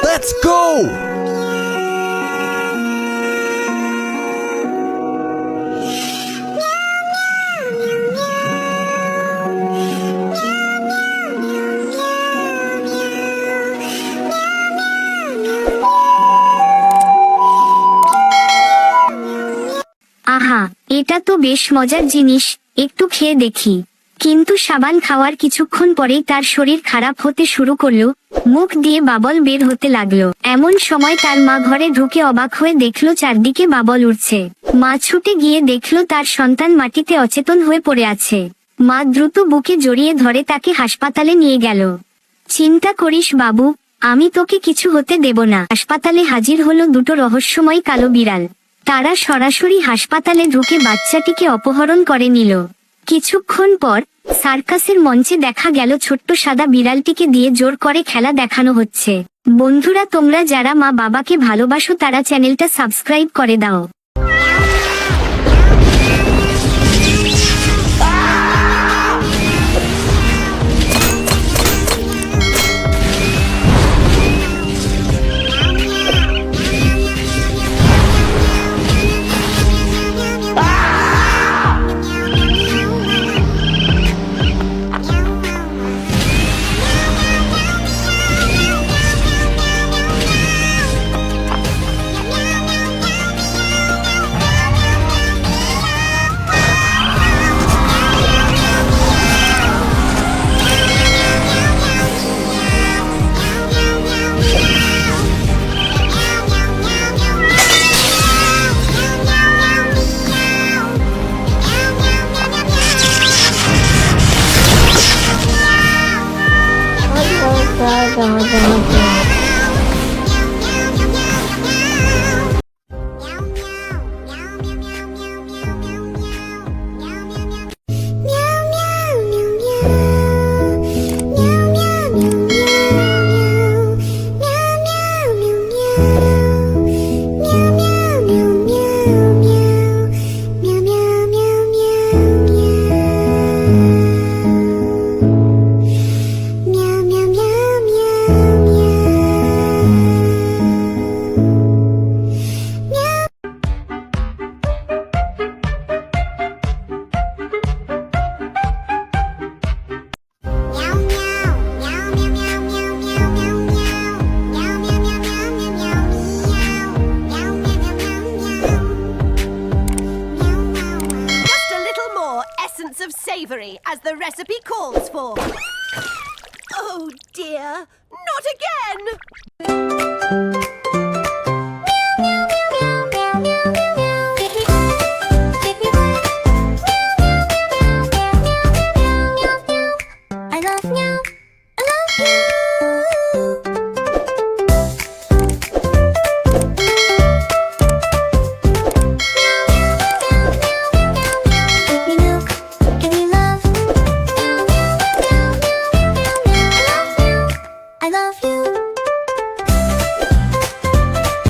Let's go! আহা, এটা তো বেশ মজার জিনিস, একটু খেয়ে দেখি। কিন্তু সাবান খাওয়ার কিছুক্ষণ পরেই তার শরীর খারাপ হতে শুরু করলো, মুখ দিয়ে বাবল বের হতে লাগলো। এমন সময় তার মা ঘরে ঢুকে অবাক হয়ে দেখলো চারদিকে বাবল উড়ছে। মা ছুটে গিয়ে দেখলো তার সন্তান মাটিতে অচেতন হয়ে পড়ে আছে। মা দ্রুত বুকে জড়িয়ে ধরে তাকে হাসপাতালে নিয়ে গেল। চিন্তা করিস বাবু, আমি তোকে কিছু হতে দেব না। হাসপাতালে হাজির হলো দুটো রহস্যময় কালো বিড়াল। তারা সরাসরি হাসপাতালে ঢুকে বাচ্চাটিকে অপহরণ করে নিল। কিছুক্ষণ পর সার্কাসের মঞ্চে দেখা গেল ছোট্ট সাদা বিড়ালটিকে দিয়ে জোর করে খেলা দেখানো হচ্ছে। বন্ধুরা, তোমরা যারা মা বাবাকে ভালোবাসো তারা চ্যানেলটা সাবস্ক্রাইব করে দাও। Of savory as the recipe calls for. Oh dear, not again!